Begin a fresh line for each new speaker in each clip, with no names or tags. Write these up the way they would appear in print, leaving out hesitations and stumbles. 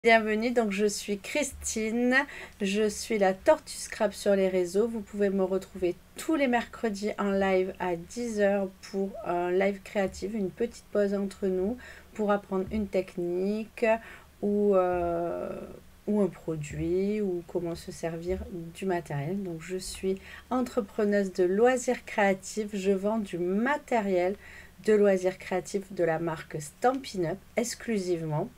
Bienvenue, donc je suis Christine, je suis la Tortue Scrap sur les réseaux. Vous pouvez me retrouver tous les mercredis en live à 10h pour un live créatif, une petite pause entre nous pour apprendre une technique ou un produit ou comment se servir du matériel. Donc je suis entrepreneuse de loisirs créatifs, je vends du matériel de loisirs créatifs de la marque Stampin' Up exclusivement.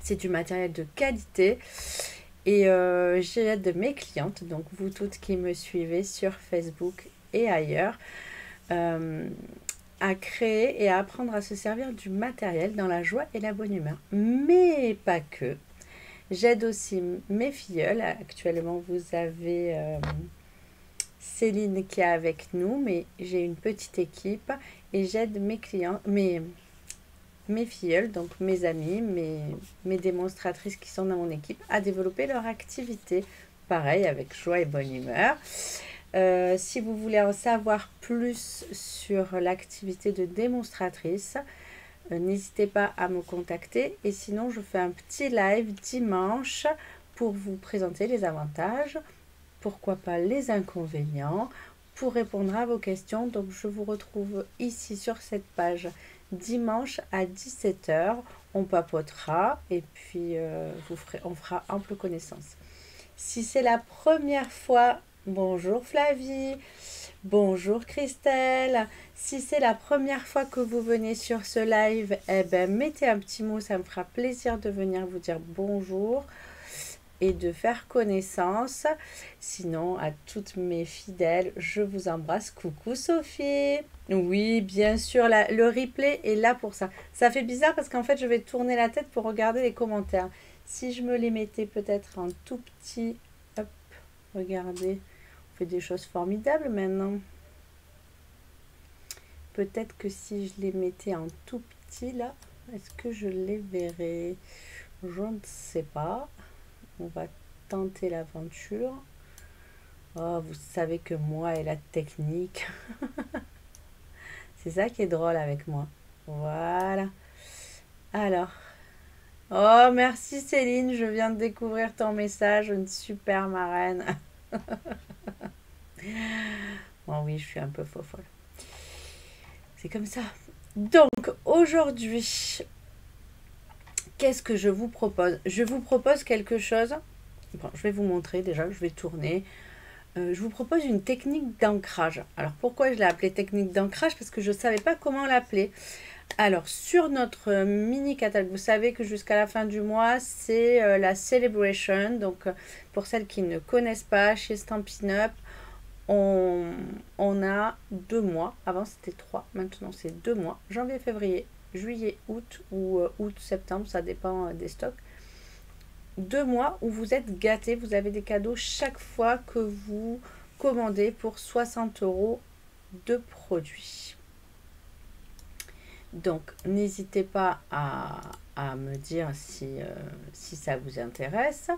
C'est du matériel de qualité et j'aide mes clientes, donc vous toutes qui me suivez sur Facebook et ailleurs, à créer et à apprendre à se servir du matériel dans la joie et la bonne humeur. Mais pas que. J'aide aussi mes filleules. Actuellement, vous avez Céline qui est avec nous, mais j'ai une petite équipe et j'aide mes clients, mes filleules, donc mes amies, mes démonstratrices qui sont dans mon équipe, à développer leur activité. Pareil, avec joie et bonne humeur. Si vous voulez en savoir plus sur l'activité de démonstratrice, n'hésitez pas à me contacter. Et sinon, je fais un petit live dimanche pour vous présenter les avantages, pourquoi pas les inconvénients, pour répondre à vos questions. Donc, je vous retrouve ici sur cette page dimanche à 17h. On papotera et puis on fera ample connaissance. Si c'est la première fois, bonjour Flavie, bonjour Christelle. Si c'est la première fois que vous venez sur ce live, eh ben, mettez un petit mot, ça me fera plaisir de venir vous dire bonjour et de faire connaissance. Sinon, à toutes mes fidèles, je vous embrasse. Coucou Sophie. Oui, bien sûr, le replay est là pour ça. Ça fait bizarre parce qu'en fait, je vais tourner la tête pour regarder les commentaires. Si je me les mettais peut-être en tout petit... Hop, regardez. On fait des choses formidables maintenant. Peut-être que si je les mettais en tout petit, là, est-ce que je les verrais? Je ne sais pas. On va tenter l'aventure. Oh, vous savez que moi et la technique. C'est ça qui est drôle avec moi. Voilà. Alors. Oh, merci Céline. Je viens de découvrir ton message. Une super marraine. Bon, oui, je suis un peu folle. C'est comme ça. Donc, aujourd'hui, qu'est-ce que je vous propose? Je vous propose quelque chose. Bon, je vais vous montrer déjà, je vais tourner. Je vous propose une technique d'ancrage. Alors, pourquoi je l'ai appelée technique d'ancrage? Parce que je ne savais pas comment l'appeler. Alors, sur notre mini catalogue, vous savez que jusqu'à la fin du mois, c'est la Celebration. Donc, pour celles qui ne connaissent pas, chez Stampin' Up, on a 2 mois. Avant, c'était 3. Maintenant, c'est 2 mois. Janvier, février, juillet, août ou août, septembre. Ça dépend des stocks. 2 mois où vous êtes gâtés. Vous avez des cadeaux chaque fois que vous commandez pour 60 € de produits. Donc, n'hésitez pas à me dire si ça vous intéresse.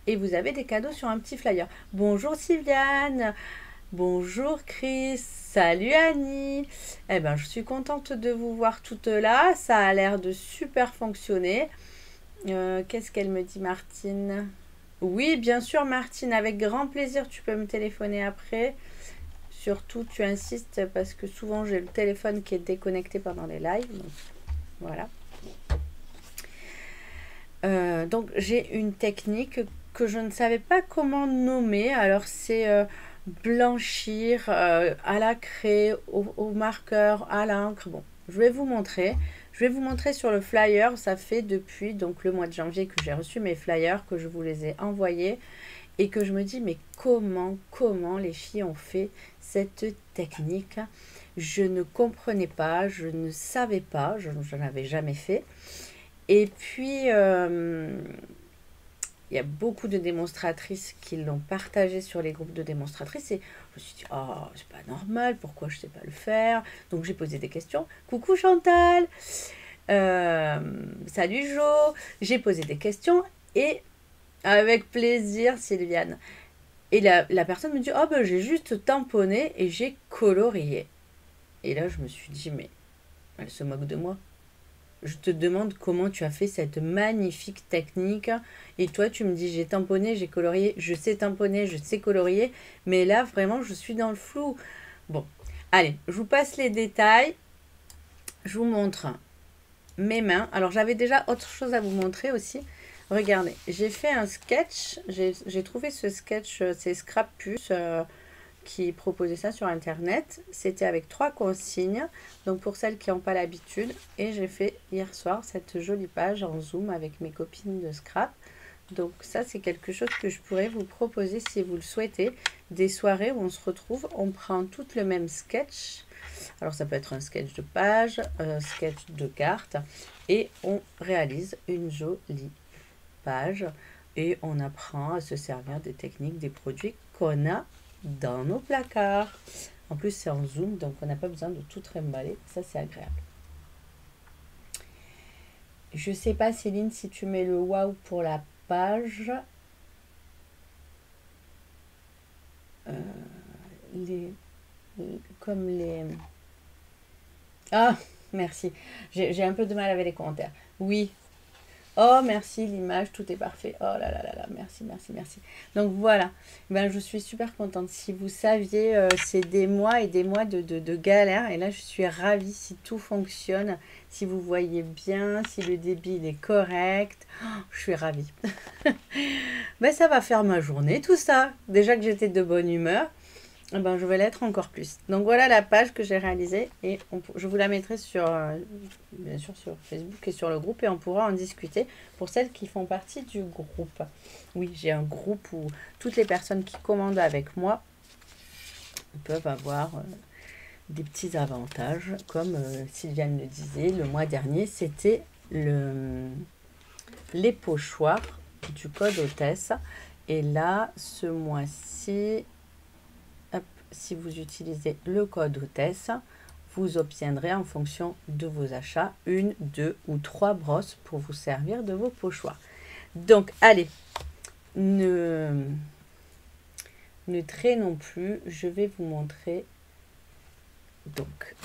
Et vous avez des cadeaux sur un petit flyer. Bonjour Sylviane. Bonjour Chris. Salut Annie. Eh ben, je suis contente de vous voir toutes là. Ça a l'air de super fonctionner. Qu'est-ce qu'elle me dit, Martine? Oui, bien sûr, Martine, avec grand plaisir. Tu peux me téléphoner après. Surtout, tu insistes parce que souvent, j'ai le téléphone qui est déconnecté pendant les lives. Donc, voilà. Donc, j'ai une technique que je ne savais pas comment nommer. Alors, c'est blanchir à la craie, au marqueur, à l'encre. Bon, je vais vous montrer. Je vais vous montrer sur le flyer. Ça fait depuis donc le mois de janvier que j'ai reçu mes flyers, que je vous les ai envoyés et que je me dis mais comment les filles ont fait cette technique? Je ne comprenais pas, je ne savais pas, je n'en avais jamais fait. Et puis il y a beaucoup de démonstratrices qui l'ont partagé sur les groupes de démonstratrices et je me suis dit, oh, c'est pas normal, pourquoi je sais pas le faire? Donc j'ai posé des questions. Coucou Chantal, salut Jo, j'ai posé des questions et avec plaisir Sylviane. Et la personne me dit, oh ben j'ai juste tamponné et j'ai colorié. Et là je me suis dit, mais elle se moque de moi. je te demande comment tu as fait cette magnifique technique. Et toi, tu me dis, j'ai tamponné, j'ai colorié, je sais tamponner, je sais colorier. Mais là, vraiment, je suis dans le flou. Bon, allez, je vous passe les détails. Je vous montre mes mains. Alors, j'avais déjà autre chose à vous montrer aussi. Regardez, j'ai fait un sketch. J'ai trouvé ce sketch, c'est Scrappuce qui proposait ça sur internet. C'était avec 3 consignes, donc pour celles qui n'ont pas l'habitude. Et j'ai fait hier soir cette jolie page en zoom avec mes copines de scrap. Donc ça, c'est quelque chose que je pourrais vous proposer si vous le souhaitez. Des soirées où on se retrouve, on prend tout le même sketch. Alors ça peut être un sketch de page, un sketch de carte, et on réalise une jolie page et on apprend à se servir des techniques, des produits qu'on a dans nos placards. En plus, c'est en zoom, donc on n'a pas besoin de tout trimballer. Ça, c'est agréable. Je sais pas, Céline, si tu mets le waouh pour la page. Comme les... Ah, merci. J'ai un peu de mal avec les commentaires. Oui. Oh, merci, l'image, tout est parfait. Oh là là là là, merci, merci, merci. Donc voilà, ben, je suis super contente. Si vous saviez, c'est des mois et des mois de galère. Et là, je suis ravie si tout fonctionne, si vous voyez bien, si le débit il est correct. Oh, je suis ravie. Ben, ça va faire ma journée, tout ça. Déjà que j'étais de bonne humeur. Ben, je vais l'être encore plus. Donc voilà la page que j'ai réalisée et je vous la mettrai sur, bien sûr sur Facebook et sur le groupe et on pourra en discuter pour celles qui font partie du groupe. Oui, j'ai un groupe où toutes les personnes qui commandent avec moi peuvent avoir des petits avantages comme Sylviane le disait, le mois dernier c'était les pochoirs du code hôtesse et là ce mois-ci si vous utilisez le code hôtesse, vous obtiendrez en fonction de vos achats 1, 2 ou 3 brosses pour vous servir de vos pochoirs. Donc, allez, ne traînons plus. Je vais vous montrer donc,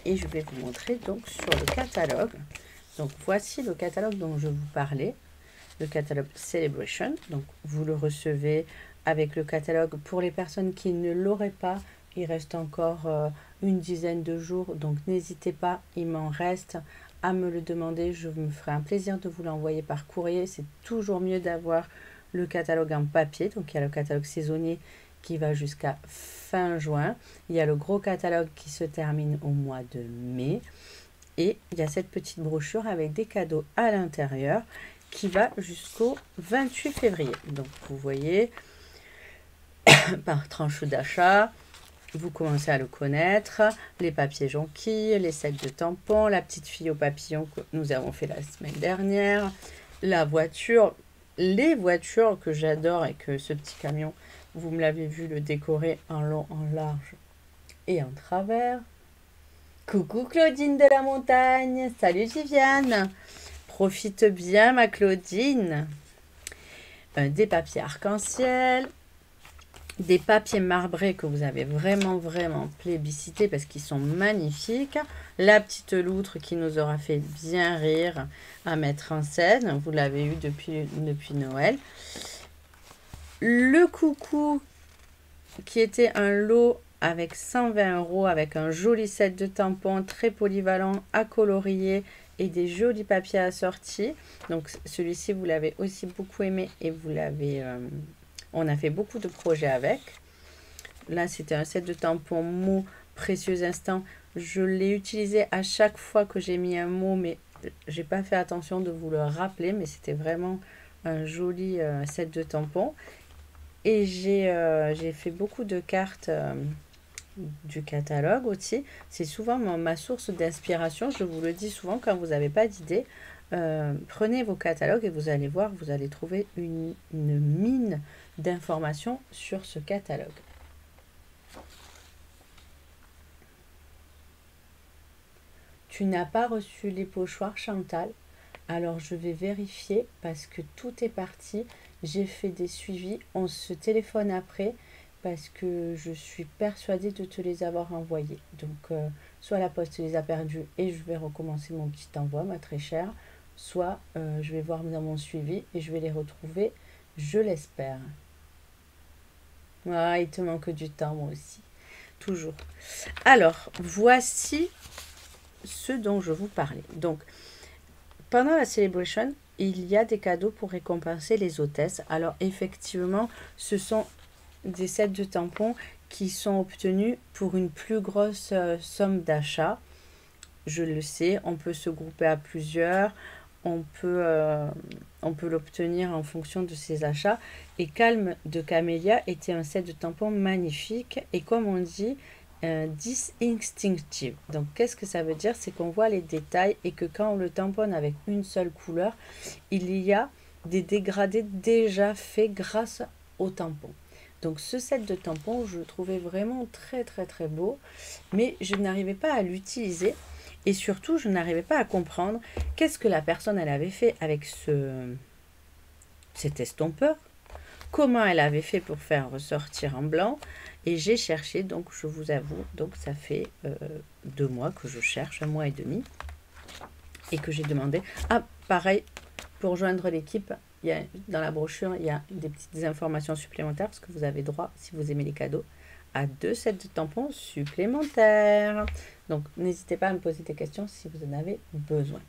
et je vais vous montrer donc sur le catalogue. Donc, voici le catalogue dont je vous parlais, le catalogue Celebration. Donc, vous le recevez avec le catalogue. Pour les personnes qui ne l'auraient pas, il reste encore une dizaine de jours, donc n'hésitez pas, il m'en reste à me le demander, je me ferai un plaisir de vous l'envoyer par courrier. C'est toujours mieux d'avoir le catalogue en papier, donc il y a le catalogue saisonnier qui va jusqu'à fin juin, il y a le gros catalogue qui se termine au mois de mai, et il y a cette petite brochure avec des cadeaux à l'intérieur qui va jusqu'au 28 février. Donc vous voyez, par tranche d'achat, vous commencez à le connaître, les papiers jonquilles, les sacs de tampons, la petite fille au papillon que nous avons fait la semaine dernière, la voiture, les voitures que j'adore et que ce petit camion, vous me l'avez vu le décorer en long, en large et en travers. Coucou Claudine de la montagne, salut Viviane, profite bien ma Claudine. Des papiers arc-en-ciel, des papiers marbrés que vous avez vraiment plébiscité parce qu'ils sont magnifiques. La petite loutre qui nous aura fait bien rire à mettre en scène. Vous l'avez eu depuis Noël. Le coucou qui était un lot avec 120 € avec un joli set de tampons très polyvalent à colorier et des jolis papiers assortis. Donc celui-ci vous l'avez aussi beaucoup aimé et vous l'avez... on a fait beaucoup de projets avec. Là, c'était un set de tampons mots Précieux Instant. Je l'ai utilisé à chaque fois que j'ai mis un mot, mais j'ai pas fait attention de vous le rappeler. Mais c'était vraiment un joli set de tampons. Et j'ai fait beaucoup de cartes du catalogue aussi. C'est souvent ma source d'inspiration. Je vous le dis souvent quand vous n'avez pas d'idée. Prenez vos catalogues et vous allez voir, vous allez trouver une mine d'informations sur ce catalogue. Tu n'as pas reçu les pochoirs, Chantal? Alors je vais vérifier parce que tout est parti. J'ai fait des suivis. On se téléphone après. parce que je suis persuadée de te les avoir envoyés. Donc, soit la poste les a perdus et je vais recommencer mon petit envoi, ma très chère, soit je vais voir dans mon suivi et je vais les retrouver, je l'espère. Ah, il te manque du temps, moi aussi. Toujours. Alors, voici ce dont je vous parlais. Donc, pendant la celebration, il y a des cadeaux pour récompenser les hôtesses. Alors, effectivement, ce sont des sets de tampons qui sont obtenus pour une plus grosse somme d'achat. Je le sais, on peut se grouper à plusieurs, on peut l'obtenir en fonction de ses achats. Et Calme de Camélia était un set de tampons magnifique et comme on dit, distinctive. Donc qu'est-ce que ça veut dire? C'est qu'on voit les détails et que quand on le tamponne avec une seule couleur, il y a des dégradés déjà faits grâce au tampon. Donc ce set de tampons, je le trouvais vraiment très très très beau, mais je n'arrivais pas à l'utiliser et surtout je n'arrivais pas à comprendre qu'est-ce que la personne elle avait fait avec cet estompeur, comment elle avait fait pour faire ressortir en blanc et j'ai cherché, donc je vous avoue, donc ça fait 2 mois que je cherche, 1 mois et demi et que j'ai demandé. Ah, pareil, pour joindre l'équipe, dans la brochure, il y a des petites informations supplémentaires parce que vous avez droit, si vous aimez les cadeaux, à 2 sets de tampons supplémentaires. Donc, n'hésitez pas à me poser des questions si vous en avez besoin.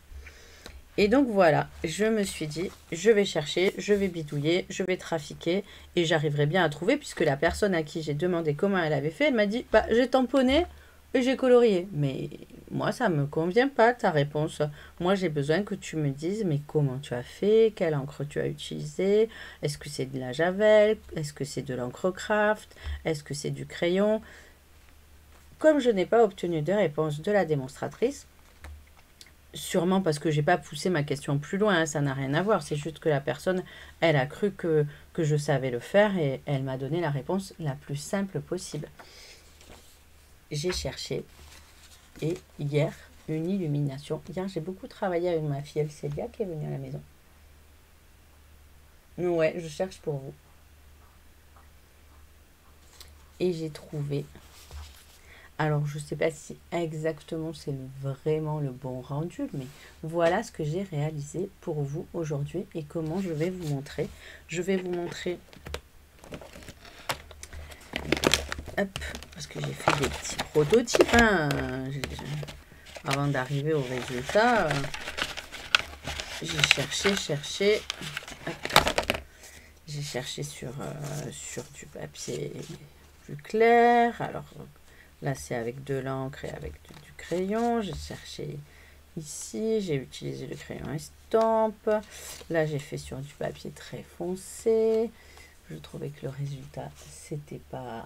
Et donc, voilà, je me suis dit, je vais chercher, je vais bidouiller, je vais trafiquer et j'arriverai bien à trouver puisque la personne à qui j'ai demandé comment elle avait fait, elle m'a dit, bah, j'ai tamponné et j'ai colorié. Mais moi, ça ne me convient pas ta réponse. Moi, j'ai besoin que tu me dises, mais comment tu as fait, quelle encre tu as utilisé, est-ce que c'est de la javel, est-ce que c'est de l'encre craft, est-ce que c'est du crayon. Comme je n'ai pas obtenu de réponse de la démonstratrice, sûrement parce que j'ai pas poussé ma question plus loin, hein, ça n'a rien à voir, c'est juste que la personne, elle a cru que je savais le faire et elle m'a donné la réponse la plus simple possible. J'ai cherché et hier, une illumination. Hier, j'ai beaucoup travaillé avec ma fille Célia qui est venue à la maison. Ouais, je cherche pour vous. Et j'ai trouvé. Alors, je ne sais pas si exactement c'est vraiment le bon rendu, mais voilà ce que j'ai réalisé pour vous aujourd'hui et comment je vais vous montrer. Je vais vous montrer, hop, parce que j'ai fait des petits prototypes, hein, avant d'arriver au résultat. J'ai cherché, hop, j'ai cherché sur du papier plus clair. Alors, là, c'est avec de l'encre et avec du crayon. J'ai cherché ici. J'ai utilisé le crayon estampe. Là, j'ai fait sur du papier très foncé. Je trouvais que le résultat, c'était pas...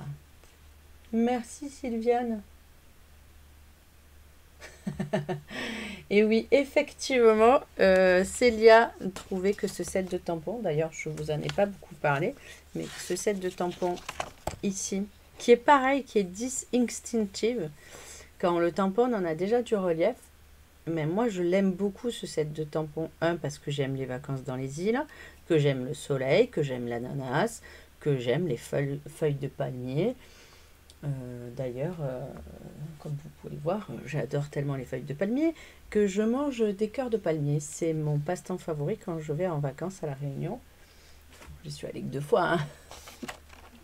Merci Sylviane. Et oui, effectivement, Célia trouvait que ce set de tampons, d'ailleurs, je vous en ai pas beaucoup parlé, mais ce set de tampons ici, qui est pareil, qui est distinctive. Quand on le tamponne, on a déjà du relief. Mais moi, je l'aime beaucoup, ce set de tampons. Un, parce que j'aime les vacances dans les îles, que j'aime le soleil, que j'aime l'ananas, que j'aime les feuilles de palmier. D'ailleurs, comme vous pouvez le voir, j'adore tellement les feuilles de palmier que je mange des cœurs de palmier. C'est mon passe-temps favori quand je vais en vacances à La Réunion. Je suis allée que 2 fois, hein.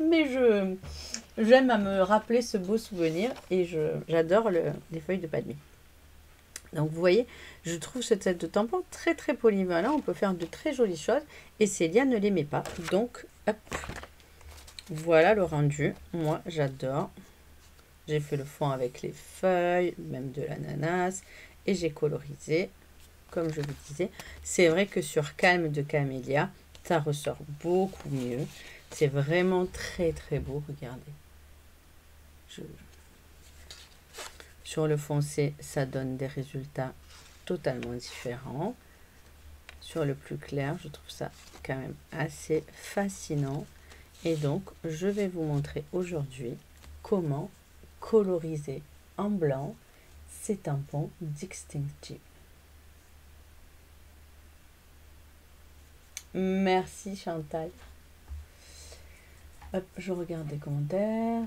Mais j'aime à me rappeler ce beau souvenir et j'adore les feuilles de palmier. Donc vous voyez, je trouve ce set de tampons très très polyvalent. On peut faire de très jolies choses et Célia ne l'aimait pas. Donc hop, voilà le rendu. Moi j'adore. J'ai fait le fond avec les feuilles, même de l'ananas et j'ai colorisé comme je vous disais. C'est vrai que sur Calme de Camélia, ça ressort beaucoup mieux. C'est vraiment très très beau, regardez. Sur le foncé, ça donne des résultats totalement différents. Sur le plus clair, je trouve ça quand même assez fascinant. Et donc, je vais vous montrer aujourd'hui comment coloriser en blanc ces tampons distinctifs. Merci Chantal. Hop, je regarde des commentaires.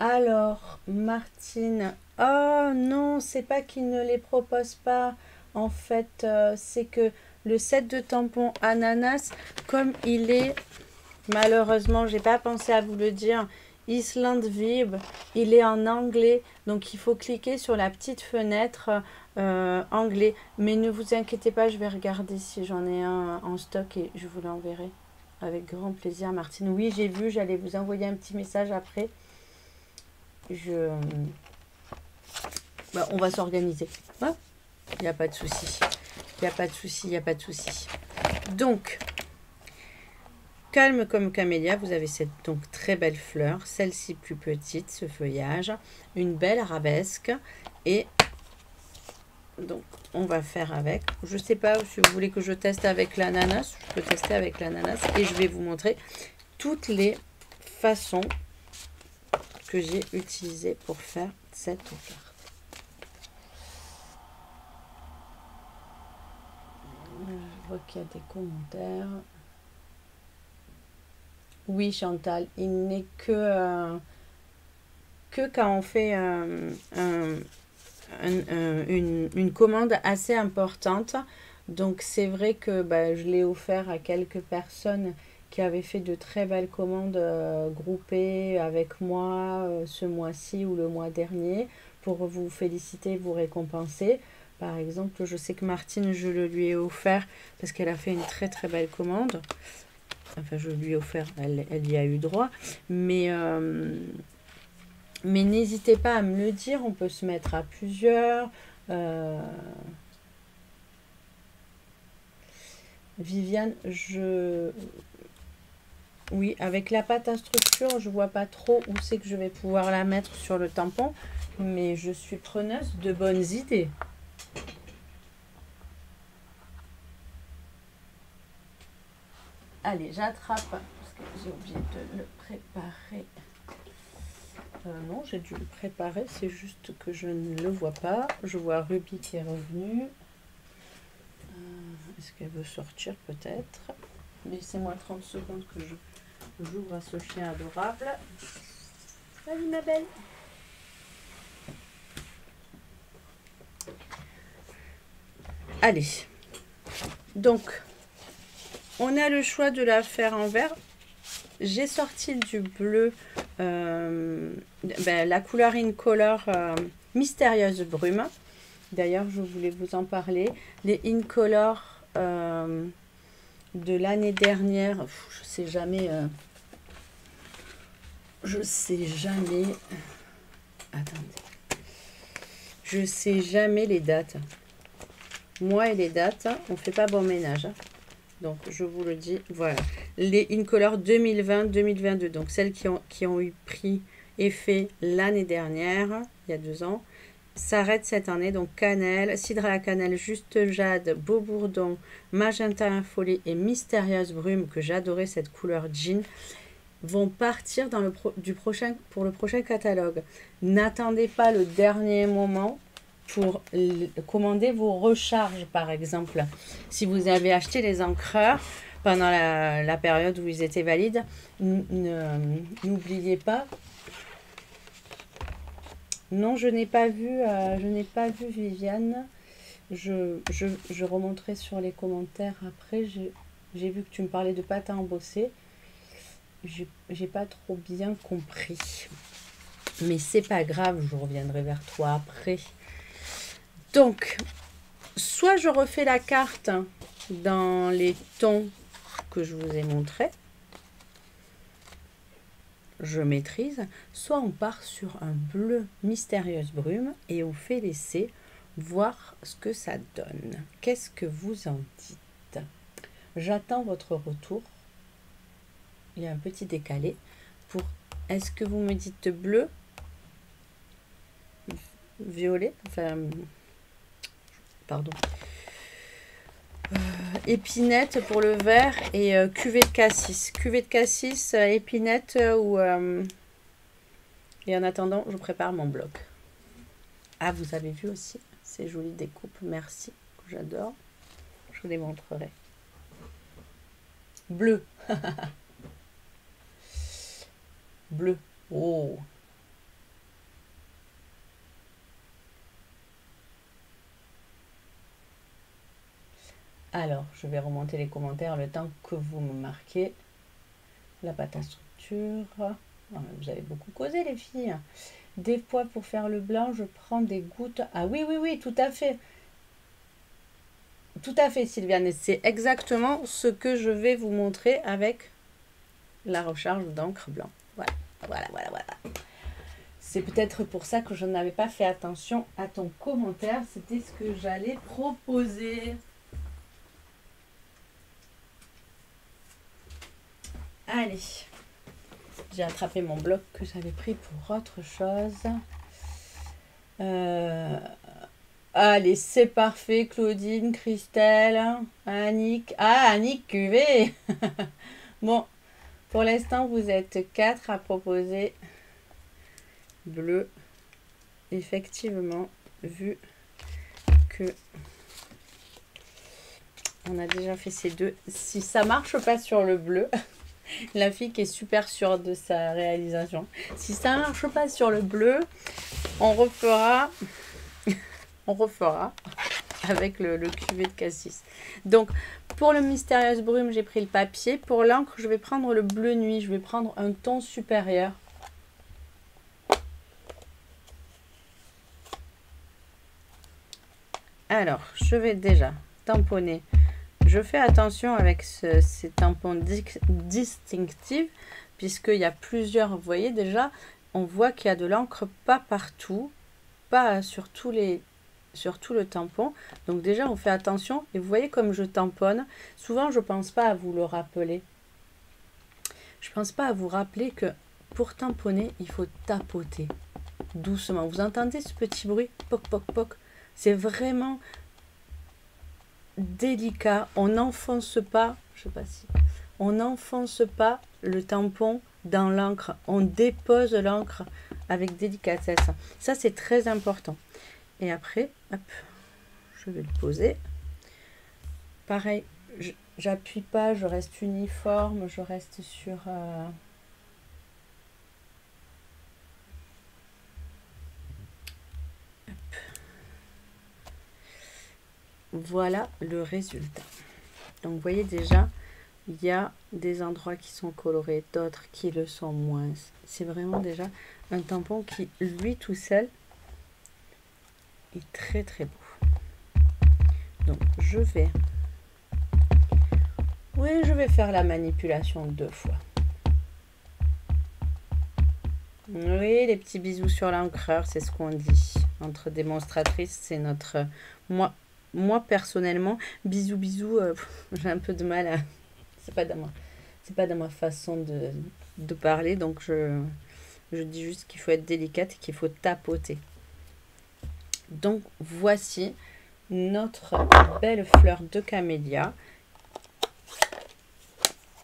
Alors, Martine, oh non, c'est pas qu'il ne les propose pas. En fait, c'est que le set de tampons ananas, comme il est, malheureusement, j'ai pas pensé à vous le dire, Island Vib, il est en anglais. Donc, il faut cliquer sur la petite fenêtre anglais. Mais ne vous inquiétez pas, je vais regarder si j'en ai un en stock et je vous l'enverrai. Avec grand plaisir, Martine. Oui, j'ai vu, j'allais vous envoyer un petit message après. On va s'organiser. Il n'y a pas de souci. Il n'y a pas de souci, il n'y a pas de souci. Donc, calme comme camélia, vous avez cette donc très belle fleur, celle-ci plus petite, ce feuillage, une belle arabesque. Et donc, on va faire avec. Je ne sais pas si vous voulez que je teste avec l'ananas. Je peux tester avec l'ananas. Et je vais vous montrer toutes les façons que j'ai utilisées pour faire cette carte. Je vois qu'il y a des commentaires. Oui, Chantal, il n'est que quand on fait une commande assez importante. Donc, c'est vrai que je l'ai offert à quelques personnes qui avaient fait de très belles commandes groupées avec moi ce mois-ci ou le mois dernier pour vous féliciter, vous récompenser. Par exemple, je sais que Martine, je le lui ai offert parce qu'elle a fait une très très belle commande. Enfin, je lui ai offert, elle y a eu droit. Mais n'hésitez pas à me le dire, on peut se mettre à plusieurs. Viviane, oui, avec la pâte à structure, je vois pas trop où c'est que je vais pouvoir la mettre sur le tampon. Mais je suis preneuse de bonnes idées. Allez, j'attrape, parce que j'ai oublié de le préparer. Non, j'ai dû le préparer, c'est juste que je ne le vois pas. Je vois Ruby qui est revenue. Est-ce qu'elle veut sortir peut-être? Laissez-moi 30 secondes que j'ouvre à ce chien adorable. Salut ma belle. Allez, donc on a le choix de la faire en vert. J'ai sorti du bleu, la couleur Incolor Mystérieuse Brume. D'ailleurs, je voulais vous en parler. Les Incolor de l'année dernière, je sais jamais. Attendez. Je sais jamais les dates. Moi et les dates, on fait pas bon ménage. Donc, je vous le dis, voilà. Les Incolor 2020-2022, donc celles qui ont eu pris effet l'année dernière, il y a 2 ans, s'arrêtent cette année. Donc, cannelle, cidre à la cannelle, juste jade, beau bourdon, magenta infolé et mystérieuse brume, que j'adorais cette couleur jean, vont partir dans pour le prochain catalogue. N'attendez pas le dernier moment pour commander vos recharges, par exemple. Si vous avez acheté les encreurs pendant la période où ils étaient valides, n'oubliez pas. Non, je n'ai pas vu Viviane. Je remonterai sur les commentaires après. J'ai vu que tu me parlais de pâte à embosser. J'ai pas trop bien compris. Mais c'est pas grave, je reviendrai vers toi après. Donc, soit je refais la carte dans les tons que je vous ai montrés, je maîtrise, soit on part sur un bleu mystérieuse brume et on fait l'essai, voir ce que ça donne. Qu'est-ce que vous en dites? J'attends votre retour. Il y a un petit décalé. Est-ce que vous me dites bleu, violet, enfin... Pardon. Épinette pour le vert et cuvée de cassis. Cuvée de cassis, épinette et en attendant, je prépare mon bloc. Ah, vous avez vu aussi ces jolies découpes, merci, que j'adore. Je vous les montrerai. Bleu. Bleu. Oh. Alors, je vais remonter les commentaires le temps que vous me marquez. La pâte à structure. Vous avez beaucoup causé, les filles. Des fois, pour faire le blanc, je prends des gouttes. Ah oui, oui, oui, tout à fait. Tout à fait, Sylviane. Et c'est exactement ce que je vais vous montrer avec la recharge d'encre blanc. Voilà, voilà, voilà, voilà. C'est peut-être pour ça que je n'avais pas fait attention à ton commentaire. C'était ce que j'allais proposer. Allez. J'ai attrapé mon bloc que j'avais pris pour autre chose. Allez, c'est parfait. Claudine, Christelle, Annick. Ah, Annick QV. Bon, pour l'instant, vous êtes 4 à proposer bleu. Effectivement, vu que on a déjà fait ces deux. Si ça marche pas sur le bleu, la fille qui est super sûre de sa réalisation. Si ça marche pas sur le bleu, on refera avec le cuvée de cassis. Donc, pour le mystérieuse brume, j'ai pris le papier. Pour l'encre, je vais prendre le bleu nuit. Je vais prendre un ton supérieur. Alors, je vais déjà tamponner. Je fais attention avec ces tampons distinctifs, puisqu'il y a plusieurs, vous voyez déjà, on voit qu'il y a de l'encre pas partout, pas sur tout le tampon. Donc déjà, on fait attention. Et vous voyez comme je tamponne. Souvent, je ne pense pas à vous le rappeler. Je ne pense pas à vous rappeler que pour tamponner, il faut tapoter doucement. Vous entendez ce petit bruit? Poc, poc, poc. C'est vraiment délicat. On n'enfonce pas, je sais pas si, on n'enfonce pas le tampon dans l'encre. On dépose l'encre avec délicatesse. Ça, c'est très important. Et après, hop, je vais le poser. Pareil, j'appuie pas, je reste uniforme, je reste sur... Voilà le résultat. Donc, vous voyez déjà, il y a des endroits qui sont colorés, d'autres qui le sont moins. C'est vraiment déjà un tampon qui, lui tout seul, est très très beau. Donc, je vais faire la manipulation 2 fois. Oui, les petits bisous sur l'encreur, c'est ce qu'on dit. Entre démonstratrices, c'est notre... Moi personnellement, bisous, bisous, j'ai un peu de mal à... C'est pas dans ma façon de parler, donc je dis juste qu'il faut être délicate et qu'il faut tapoter. Donc, voici notre belle fleur de camélia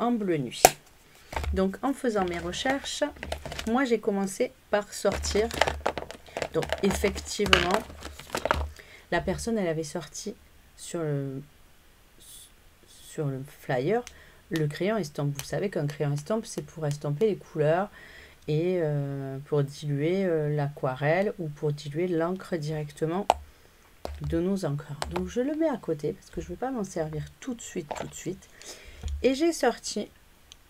en bleu nuit. Donc, en faisant mes recherches, moi, j'ai commencé par sortir. Donc, effectivement, la personne, elle avait sorti sur le flyer le crayon estampe. Vous savez qu'un crayon estampe, c'est pour estamper les couleurs et pour diluer l'aquarelle ou pour diluer l'encre directement de nos encreurs. Donc, je le mets à côté parce que je ne vais pas m'en servir tout de suite. Et j'ai sorti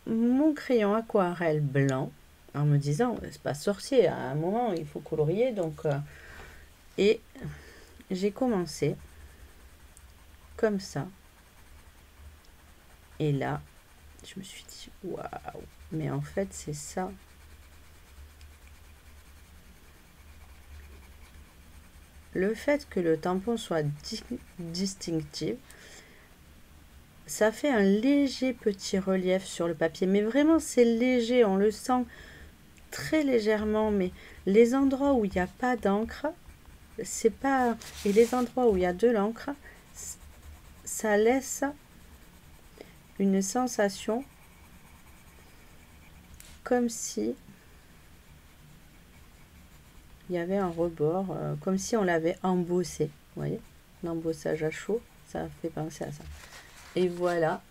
mon crayon aquarelle blanc en me disant, c'est pas sorcier, à un moment, il faut colorier. Donc, et j'ai commencé comme ça. Et là, je me suis dit, waouh, mais en fait, c'est ça. Le fait que le tampon soit distinctif, ça fait un léger petit relief sur le papier. Mais vraiment, c'est léger, on le sent très légèrement. Mais les endroits où il n'y a pas d'encre, c'est pas... Et les endroits où il y a de l'encre, ça laisse une sensation comme si il y avait un rebord, comme si on l'avait embossé. Vous voyez, l'embossage à chaud, ça fait penser à ça. Et voilà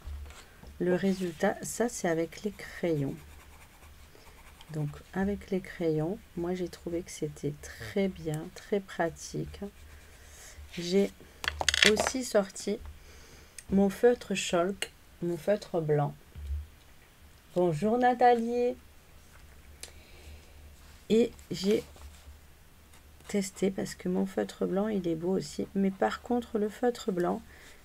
le résultat. Ça, c'est avec les crayons. Donc, avec les crayons, moi, j'ai trouvé que c'était très bien, très pratique. J'ai aussi sorti mon feutre chalk, mon feutre blanc. Bonjour Nathalie. Et j'ai testé parce que mon feutre blanc, il est beau aussi. Mais par contre, le feutre blanc,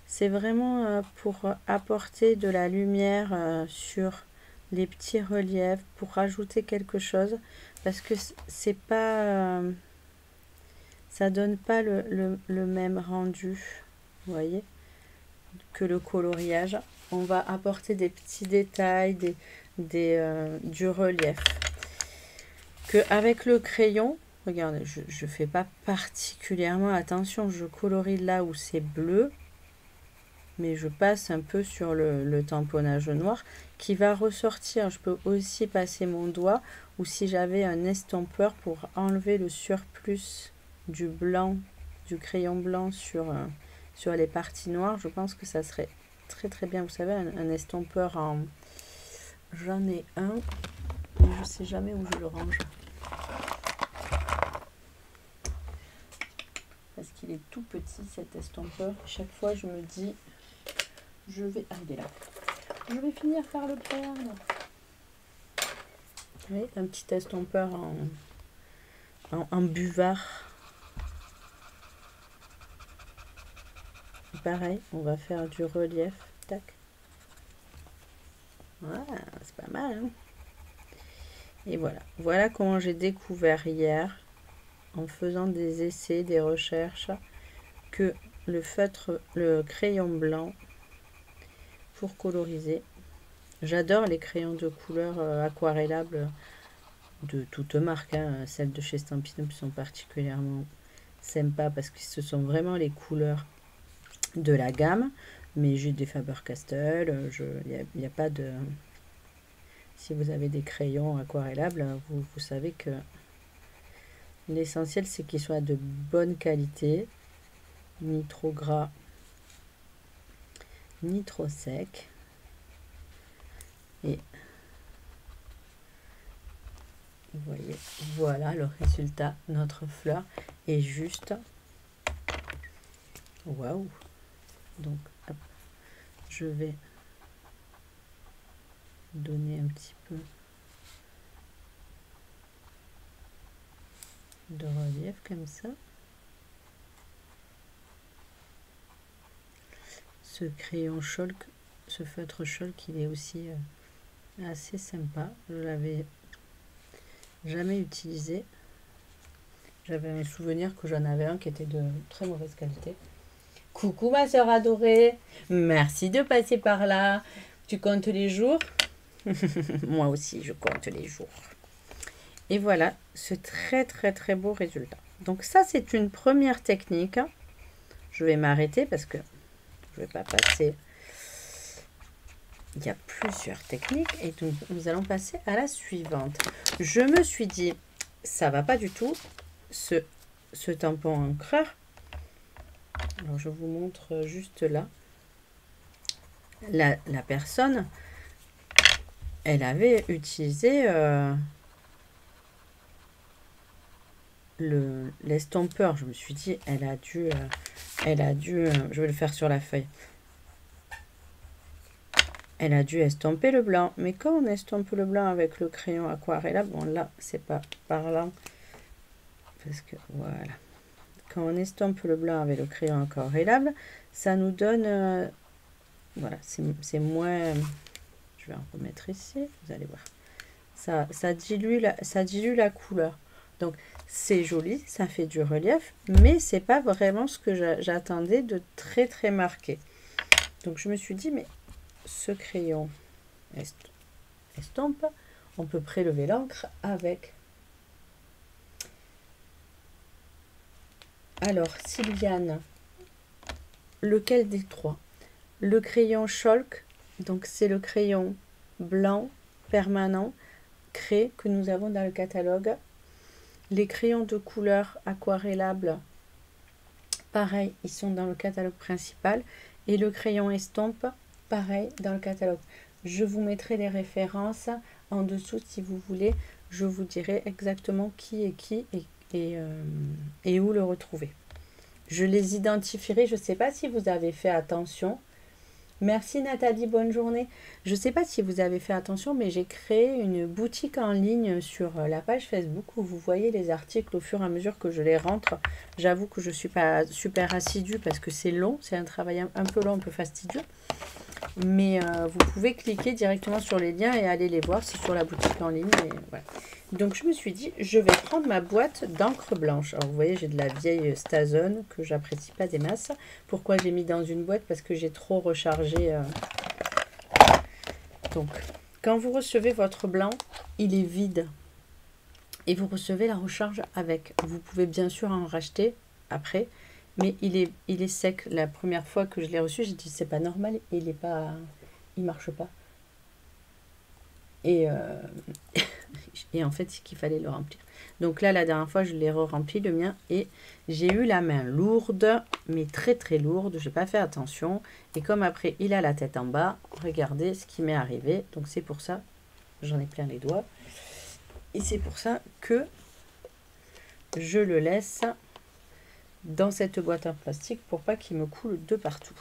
c'est vraiment pour apporter de la lumière sur les petits reliefs, pour rajouter quelque chose. Parce que c'est pas... ça donne pas le même rendu, vous voyez, que le coloriage. On va apporter des petits détails, du relief. Avec le crayon, regardez, je fais pas particulièrement attention, je colorie là où c'est bleu, mais je passe un peu sur le tamponnage noir qui va ressortir. Je peux aussi passer mon doigt, ou si j'avais un estompeur pour enlever le surplus du blanc, du crayon blanc sur les parties noires, je pense que ça serait très très bien. Vous savez, un estompeur en... J'en ai un, mais je sais jamais où je le range. Parce qu'il est tout petit cet estompeur. Chaque fois je me dis, je vais... Ah, il est là. Je vais finir par le perdre. Vous voyez, un petit estompeur en buvard. Pareil, on va faire du relief. Tac. Voilà, c'est pas mal. Hein. Et voilà. Voilà comment j'ai découvert hier, en faisant des essais, des recherches, que le crayon blanc pour coloriser. J'adore les crayons de couleur aquarellables de toute marque. Hein. Celles de chez Stampin' Up sont particulièrement sympas parce que ce sont vraiment les couleurs de la gamme. Mais j'ai des Faber-Castell, il n'y a pas de... Si vous avez des crayons aquarellables, vous savez que l'essentiel c'est qu'ils soient de bonne qualité, ni trop gras, ni trop sec. Et vous voyez, voilà le résultat. Notre fleur est juste waouh. Donc hop, je vais donner un petit peu de relief comme ça. Ce crayon chalk, ce feutre chalk, il est aussi assez sympa. Je l'avais jamais utilisé. J'avais un souvenir que j'en avais un qui était de très mauvaise qualité. Coucou ma soeur adorée, merci de passer par là. Tu comptes les jours? Moi aussi, je compte les jours. Et voilà ce très très très beau résultat. Donc ça, c'est une première technique. Je vais m'arrêter parce que je ne vais pas passer. Il y a plusieurs techniques et donc nous allons passer à la suivante. Je me suis dit, ça va pas du tout, ce tampon encreur. Alors je vous montre juste là. La personne, elle avait utilisé l'estompeur. Je me suis dit, elle a dû, je vais le faire sur la feuille. Elle a dû estomper le blanc. Mais quand on estompe le blanc avec le crayon aquarellable, bon là, c'est pas parlant. Parce que voilà. Quand on estompe le blanc avec le crayon aquarellable, ça nous donne... voilà, c'est moins... Je vais en remettre ici, vous allez voir. Ça dilue la couleur. Donc, c'est joli, ça fait du relief, mais c'est pas vraiment ce que j'attendais de très très marqué. Donc, je me suis dit, mais ce crayon estompe, on peut prélever l'encre avec. Alors, Sylviane, lequel des trois? Le crayon chalk, donc c'est le crayon blanc permanent craie que nous avons dans le catalogue. Les crayons de couleur aquarellables, pareil, ils sont dans le catalogue principal. Et le crayon estompe, pareil, dans le catalogue. Je vous mettrai les références en dessous si vous voulez. Je vous dirai exactement qui est qui et où le retrouver. Je les identifierai. Je ne sais pas si vous avez fait attention. Merci Nathalie, bonne journée. Je ne sais pas si vous avez fait attention, mais j'ai créé une boutique en ligne sur la page Facebook où vous voyez les articles au fur et à mesure que je les rentre. J'avoue que je ne suis pas super assidue parce que c'est long, c'est un travail un peu long, un peu fastidieux. Mais vous pouvez cliquer directement sur les liens et aller les voir, c'est sur la boutique en ligne. Et voilà. Donc je me suis dit, je vais prendre ma boîte d'encre blanche. Alors vous voyez, j'ai de la vieille Stazone que j'apprécie pas des masses. Pourquoi j'ai mis dans une boîte? Parce que j'ai trop rechargé. Donc quand vous recevez votre blanc, il est vide. Et vous recevez la recharge avec. Vous pouvez bien sûr en racheter après. Mais il est sec. La première fois que je l'ai reçu, j'ai dit c'est pas normal, il marche pas. Et en fait, c'est qu'il fallait le remplir. Donc là, la dernière fois, je l'ai re-rempli le mien et j'ai eu la main lourde, mais très très lourde. J'ai pas fait attention. Et comme après, il a la tête en bas, regardez ce qui m'est arrivé. Donc c'est pour ça, j'en ai plein les doigts. Et c'est pour ça que je le laisse dans cette boîte en plastique pour pas qu'il me coule de partout.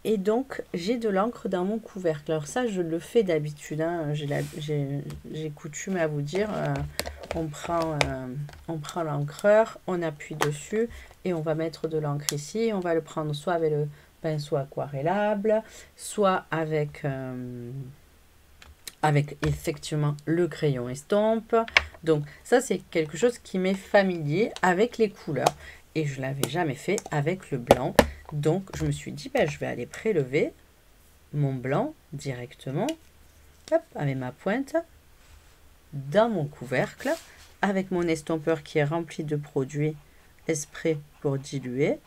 Et donc j'ai de l'encre dans mon couvercle. Alors ça je le fais d'habitude, hein. J'ai coutume à vous dire, on prend l'encreur, on appuie dessus et on va mettre de l'encre ici. On va le prendre soit avec le pinceau aquarellable, soit avec effectivement le crayon estompe. Donc ça c'est quelque chose qui m'est familier avec les couleurs et je l'avais jamais fait avec le blanc. Donc je me suis dit je vais aller prélever mon blanc directement, hop, avec ma pointe dans mon couvercle avec mon estompeur qui est rempli de produits exprès pour diluer.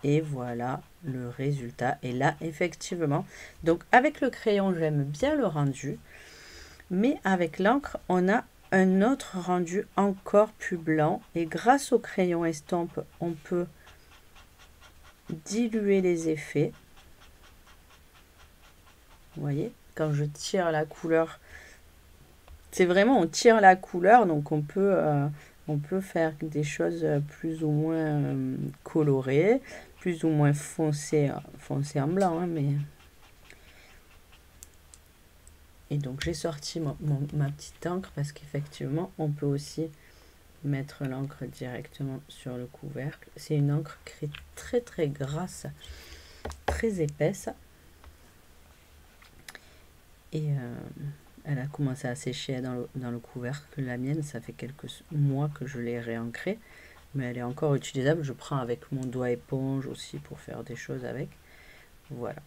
Et voilà le résultat. Et là, effectivement, donc avec le crayon, j'aime bien le rendu. Mais avec l'encre, on a un autre rendu encore plus blanc. Et grâce au crayon estompe, on peut diluer les effets. Vous voyez, quand je tire la couleur, c'est vraiment, on tire la couleur, donc on peut faire des choses plus ou moins colorées, plus ou moins foncées en blanc, hein, mais... Et donc j'ai sorti ma petite encre parce qu'effectivement on peut aussi mettre l'encre directement sur le couvercle. C'est une encre qui est très très grasse, très épaisse. Et elle a commencé à sécher dans le couvercle. La mienne, ça fait quelques mois que je l'ai réancrée, mais elle est encore utilisable. Je prends avec mon doigt éponge aussi pour faire des choses avec. Voilà.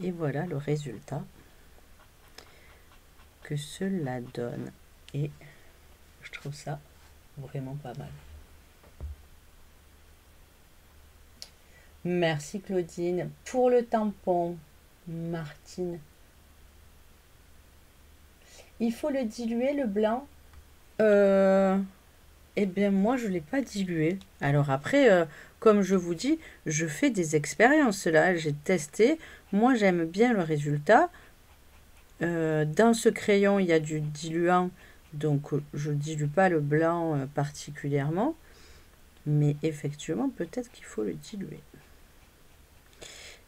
Et voilà le résultat que cela donne. Et je trouve ça vraiment pas mal. Merci Claudine. Pour le tampon, Martine, il faut le diluer, le blanc. Eh bien, moi, je ne l'ai pas dilué. Alors après, comme je vous dis, je fais des expériences là. J'ai testé. Moi, j'aime bien le résultat. Dans ce crayon, il y a du diluant. Donc, je ne dilue pas le blanc particulièrement. Mais effectivement, peut-être qu'il faut le diluer.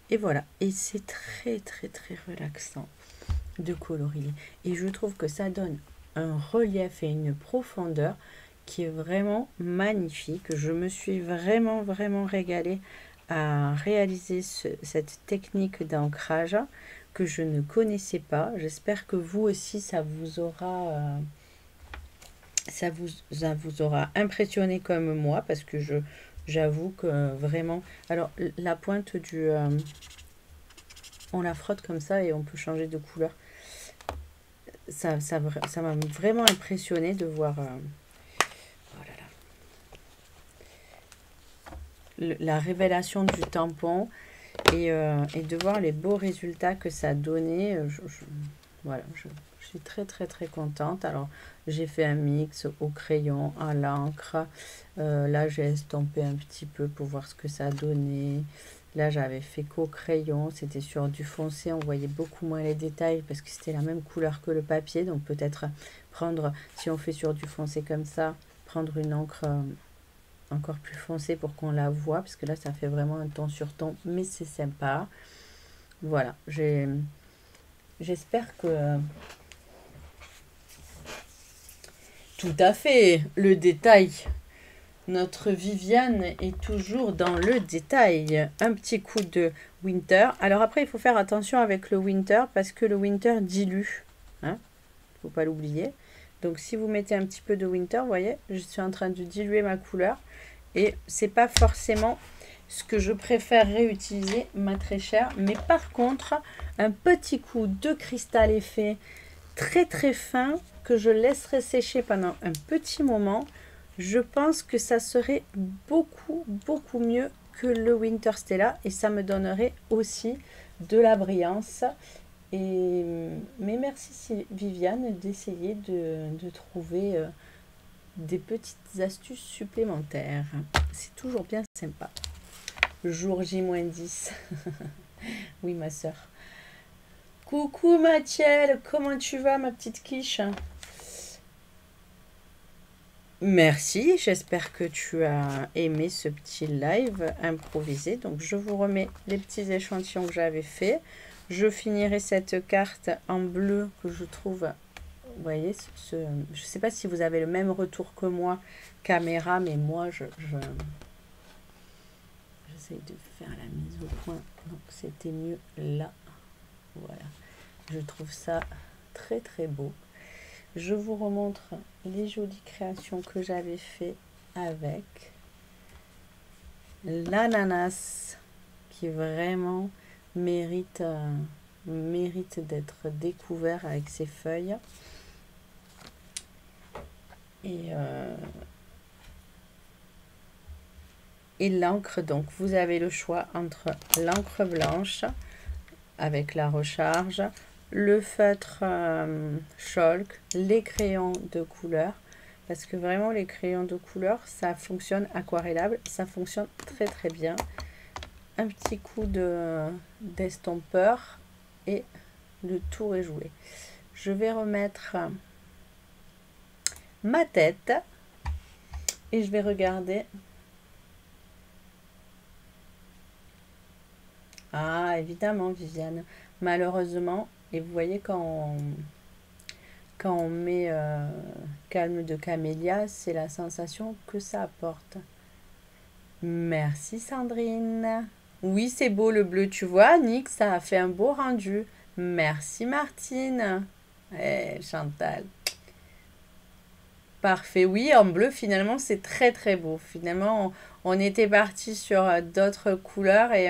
Et voilà. Et c'est très, très, très relaxant de colorier. Et je trouve que ça donne un relief et une profondeur qui est vraiment magnifique. Je me suis vraiment, vraiment régalée à réaliser cette technique d'ancrage que je ne connaissais pas. J'espère que vous aussi, ça vous aura impressionné comme moi, parce que j'avoue que vraiment... Alors, la pointe on la frotte comme ça et on peut changer de couleur. Ça m'a vraiment impressionné de voir... la révélation du tampon et de voir les beaux résultats que ça donnait. Voilà, Je suis très très très contente. Alors j'ai fait un mix au crayon, à l'encre. Là j'ai estompé un petit peu pour voir ce que ça a donné. Là j'avais fait qu'au crayon, c'était sur du foncé, on voyait beaucoup moins les détails parce que c'était la même couleur que le papier. Donc peut-être prendre, si on fait sur du foncé comme ça, prendre une encre encore plus foncée pour qu'on la voit, parce que là ça fait vraiment un ton sur ton, mais c'est sympa. Voilà, j'espère que... Tout à fait, le détail. Notre Viviane est toujours dans le détail. Un petit coup de Winter. Alors après, il faut faire attention avec le Winter parce que le Winter dilue. Hein, faut pas l'oublier. Donc si vous mettez un petit peu de Winter, vous voyez, je suis en train de diluer ma couleur. Et c'est pas forcément ce que je préfère réutiliser, ma très chère. Mais par contre, un petit coup de cristal effet très très fin que je laisserai sécher pendant un petit moment, je pense que ça serait beaucoup mieux que le Winter Stella et ça me donnerait aussi de la brillance. Mais merci Viviane d'essayer de trouver des petites astuces supplémentaires. C'est toujours bien sympa. Jour J-10. Oui ma soeur. Coucou Mathiel, comment tu vas ma petite quiche? Merci, j'espère que tu as aimé ce petit live improvisé. Donc je vous remets les petits échantillons que j'avais fait. Je finirai cette carte en bleu que je trouve, vous voyez, je ne sais pas si vous avez le même retour que moi, caméra, mais moi j'essaye de faire la mise au point. Donc c'était mieux là. Voilà, je trouve ça très très beau. Je vous remontre les jolies créations que j'avais fait avec l'ananas qui vraiment mérite d'être découvert avec ses feuilles. Et l'encre, donc vous avez le choix entre l'encre blanche avec la recharge, le feutre chalk, les crayons de couleur, parce que vraiment les crayons de couleur ça fonctionne aquarellable, ça fonctionne très très bien. Un petit coup d'estompeur et le tour est joué. Je vais remettre ma tête et je vais regarder. Ah évidemment Viviane, malheureusement, et vous voyez quand on met calme de camélia, c'est la sensation que ça apporte. Merci Sandrine. Oui, c'est beau le bleu, tu vois, Nick, ça a fait un beau rendu. Merci Martine. Chantal. Parfait, oui, en bleu, finalement, c'est très très beau. Finalement, on était parti sur d'autres couleurs et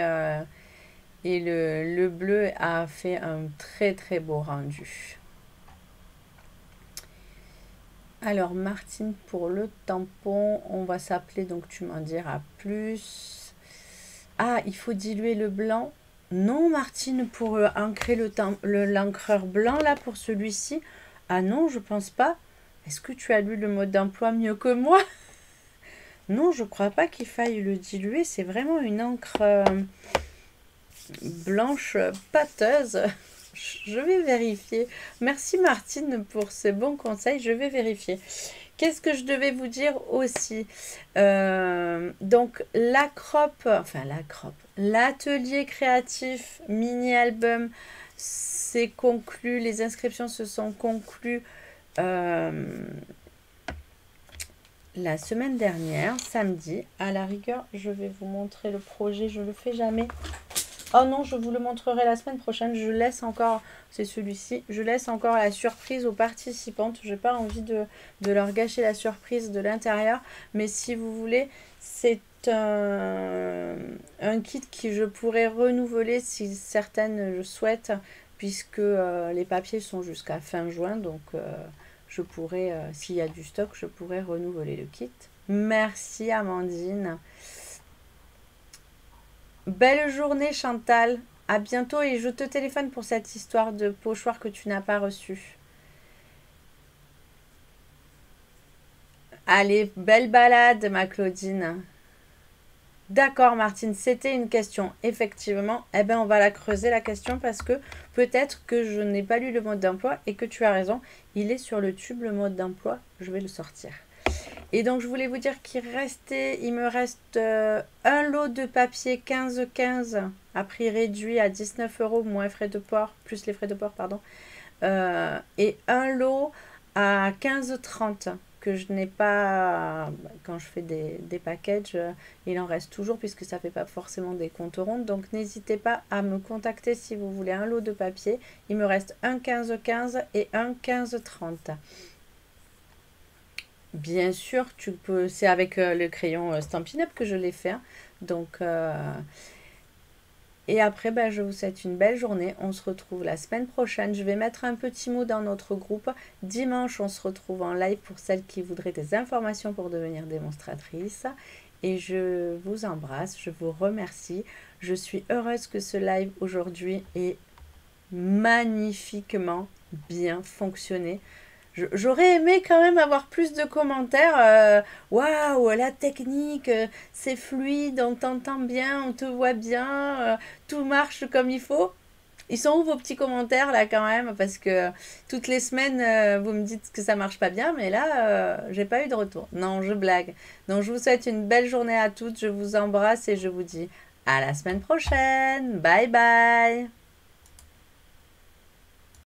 le bleu a fait un très très beau rendu. Alors Martine, pour le tampon, on va s'appeler, donc tu m'en diras plus. Ah, il faut diluer le blanc. Non Martine, pour ancrer l'encreur blanc là, pour celui-ci. Ah non, je pense pas. Est-ce que tu as lu le mode d'emploi mieux que moi? Non, je crois pas qu'il faille le diluer. C'est vraiment une encre blanche pâteuse. Je vais vérifier. Merci Martine pour ce bon conseil. Je vais vérifier. Qu'est-ce que je devais vous dire aussi? Donc l'atelier créatif mini-album, c'est conclu. Les inscriptions se sont conclues la semaine dernière, samedi. À la rigueur, je vais vous montrer le projet. Je ne le fais jamais. Oh non, je vous le montrerai la semaine prochaine. Je laisse encore, c'est celui-ci, je laisse encore la surprise aux participantes. Je n'ai pas envie de leur gâcher la surprise de l'intérieur. Mais si vous voulez, c'est un kit que je pourrais renouveler si certaines le souhaitent, puisque les papiers sont jusqu'à fin juin. Donc, je pourrais, s'il y a du stock, je pourrais renouveler le kit. Merci Amandine. Belle journée Chantal, à bientôt et je te téléphone pour cette histoire de pochoir que tu n'as pas reçue. Allez, belle balade, ma Claudine. D'accord, Martine, c'était une question. Effectivement, eh ben, on va la creuser, la question, parce que peut-être que je n'ai pas lu le mode d'emploi et que tu as raison. Il est sur le tube, le mode d'emploi. Je vais le sortir. Et donc, je voulais vous dire il me reste un lot de papier 15-15 à prix réduit à 19 euros, moins frais de port, plus les frais de port, pardon. Et un lot à 15,30 que je n'ai pas quand je fais des packages, il en reste toujours puisque ça fait pas forcément des comptes ronds, donc n'hésitez pas à me contacter si vous voulez un lot de papier. Il me reste un 15,15 et un 15,30. Bien sûr, tu peux, c'est avec le crayon Stampin' Up que je l'ai fait, hein. Donc et après, ben, je vous souhaite une belle journée. On se retrouve la semaine prochaine. Je vais mettre un petit mot dans notre groupe. Dimanche, on se retrouve en live pour celles qui voudraient des informations pour devenir démonstratrice. Et je vous embrasse, je vous remercie. Je suis heureuse que ce live aujourd'hui ait magnifiquement bien fonctionné. J'aurais aimé quand même avoir plus de commentaires. Waouh, la technique, c'est fluide, on t'entend bien, on te voit bien, tout marche comme il faut. Ils sont où vos petits commentaires là quand même? Parce que toutes les semaines, vous me dites que ça marche pas bien, mais là, j'ai pas eu de retour. Non, je blague. Donc je vous souhaite une belle journée à toutes, je vous embrasse et je vous dis à la semaine prochaine. Bye bye.